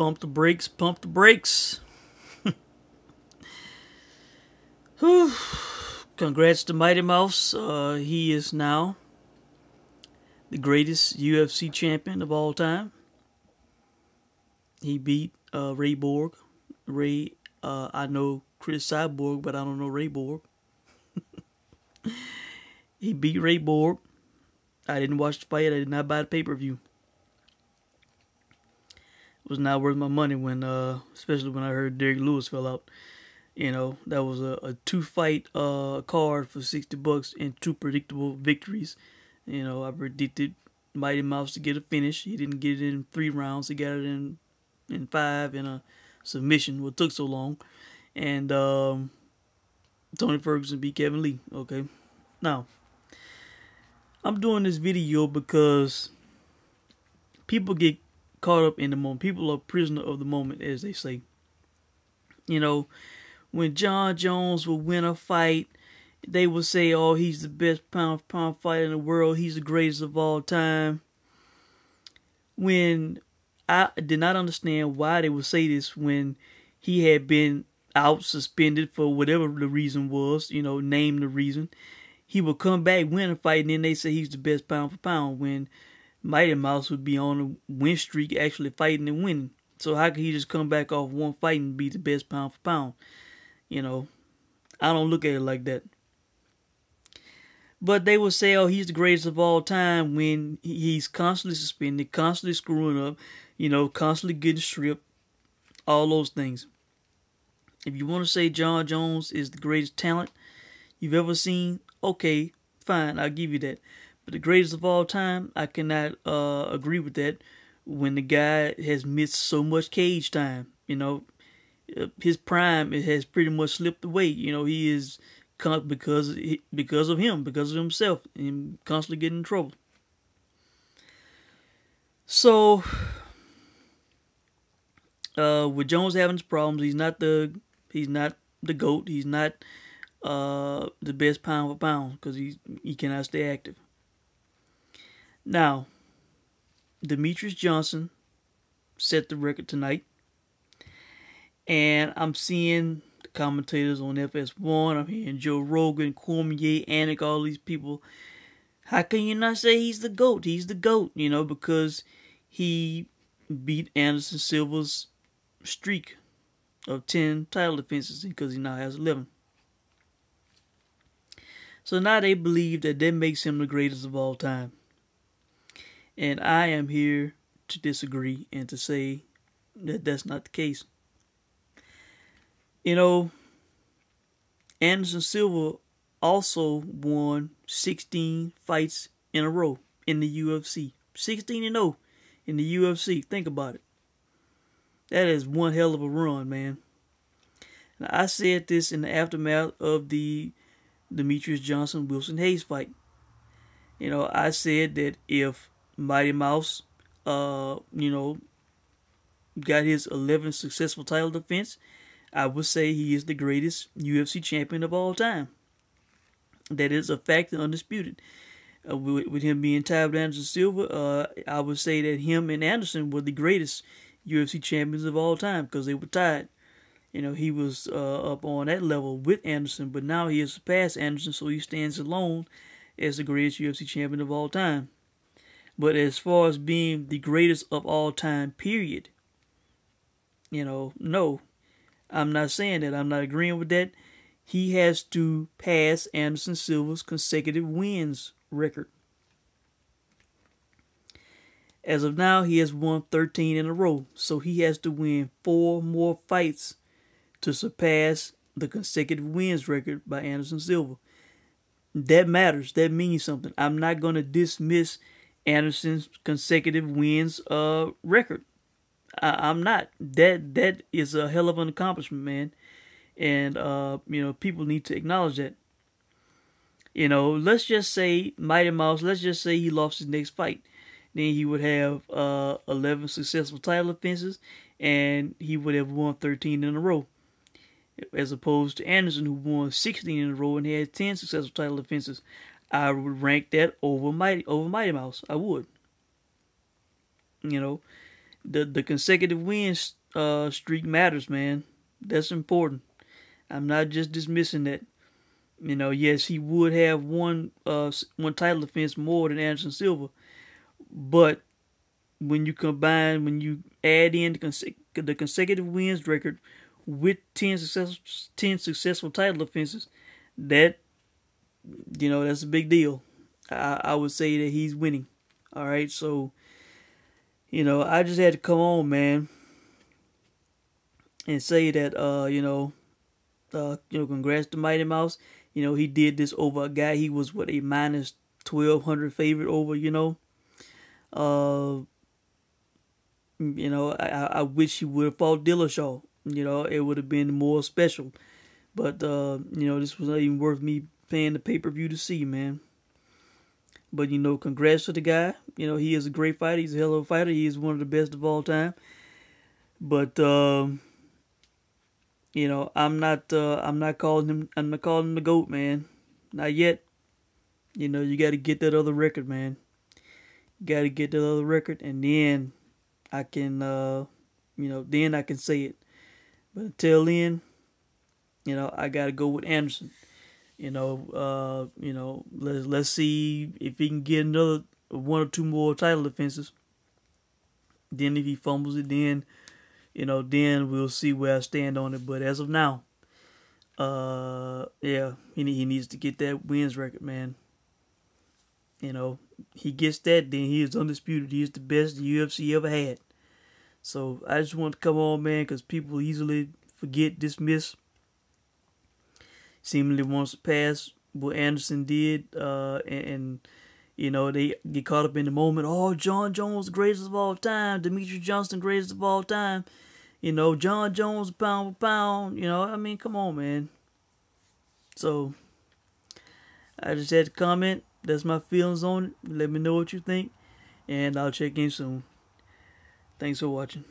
Pump the brakes, pump the brakes. Whew. Congrats to Mighty Mouse. He is now the greatest UFC champion of all time. He beat Ray Borg. Ray, I know Chris Cyborg, but I don't know Ray Borg. He beat Ray Borg. I didn't watch the fight. I did not buy the pay-per-view. It was not worth my money when, especially when I heard Derrick Lewis fell out. You know, that was a two-fight card for $60 and two predictable victories. You know, I predicted Mighty Mouse to get a finish. He didn't get it in 3 rounds. He got it in 5 in a submission. What took so long. And Tony Ferguson beat Kevin Lee. Okay. Now, I'm doing this video because people get caught up in the moment. People are prisoner of the moment, as they say. You know, when John Jones will win a fight, they will say, oh, he's the best pound-for-pound fighter in the world. He's the greatest of all time. When I did not understand why they would say this when he had been out, suspended for whatever the reason was, you know, name the reason. He would come back, win a fight, and then they say he's the best pound-for-pound when Mighty Mouse would be on a win streak, actually fighting and winning. So how could he just come back off one fight and be the best pound-for-pound? You know, I don't look at it like that. But they will say, oh, he's the greatest of all time when he's constantly suspended, constantly screwing up, you know, constantly getting stripped, all those things. If you want to say John Jones is the greatest talent you've ever seen, okay, fine, I'll give you that. But the greatest of all time, I cannot agree with that when the guy has missed so much cage time. You know, his prime, it has pretty much slipped away. You know, he is because of him, because of himself, and constantly getting in trouble. So, with Jones having his problems, he's not the GOAT. He's not the best pound for pound because he cannot stay active. Now, Demetrious Johnson set the record tonight, and I'm seeing the commentators on FS1. I'm hearing Joe Rogan, Cormier, Anik, all these people. How can you not say he's the GOAT? He's the GOAT, you know, because he beat Anderson Silva's streak of 10 title defenses because he now has 11. So now they believe that makes him the greatest of all time. And I am here to disagree and to say that that's not the case. You know, Anderson Silva also won 16 fights in a row in the UFC. 16-0 in the UFC. Think about it. That is one hell of a run, man. Now, I said this in the aftermath of the Demetrious Johnson-Wilson Hayes fight. You know, I said that if Mighty Mouse, you know, got his 11th successful title defense, I would say he is the greatest UFC champion of all time. That is a fact and undisputed. With him being tied with Anderson Silva, I would say that him and Anderson were the greatest UFC champions of all time because they were tied. You know, he was up on that level with Anderson, but now he has surpassed Anderson, so he stands alone as the greatest UFC champion of all time. But as far as being the greatest of all time, period, you know, no, I'm not saying that. I'm not agreeing with that. He has to pass Anderson Silva's consecutive wins record. As of now, he has won 13 in a row, so he has to win 4 more fights to surpass the consecutive wins record by Anderson Silva. That matters. That means something. I'm not going to dismiss Anderson's consecutive wins record. I'm not. That is a hell of an accomplishment, man. And, you know, people need to acknowledge that. You know, let's just say Mighty Mouse, let's just say he lost his next fight. Then he would have 11 successful title defenses, and he would have won 13 in a row. As opposed to Anderson, who won 16 in a row and had 10 successful title defenses. I would rank that over Mighty Mouse. I would. You know, the consecutive wins streak matters, man. That's important. I'm not just dismissing that. You know, yes, he would have one title defense more than Anderson Silva, but when you add in the consecutive wins record with 10 successful title defenses, that, you know, that's a big deal. I would say that he's winning. All right, so, you know, I just had to come on, man, and say that congrats to Mighty Mouse. You know, he did this over a guy he was a minus 1,200 favorite over. I wish he would have fought Dillashaw. You know, it would have been more special. But this was not even worth me paying the pay-per-view to see, man. But, you know, congrats to the guy. You know, he is a great fighter. He's a hell of a fighter. He is one of the best of all time. But I'm not calling him the GOAT, man. Not yet. You know, you got to get that other record, man. You got to get that other record, and then I can then I can say it. But until then, you know, I got to go with Anderson. Let's see if he can get another one or two more title defenses. Then if he fumbles it, then we'll see where I stand on it. But as of now, he needs to get that wins record, man. You know, he gets that, then he is undisputed. He is the best the UFC ever had. So I just want to come on, man, because people easily forget, dismiss, seemingly wants to pass what Anderson did, and they get caught up in the moment. Oh, John Jones, greatest of all time. Demetrious Johnson, greatest of all time. You know, John Jones, pound for pound. You know, I mean, come on, man. So I just had to comment. That's my feelings on it. Let me know what you think, and I'll check in soon. Thanks for watching.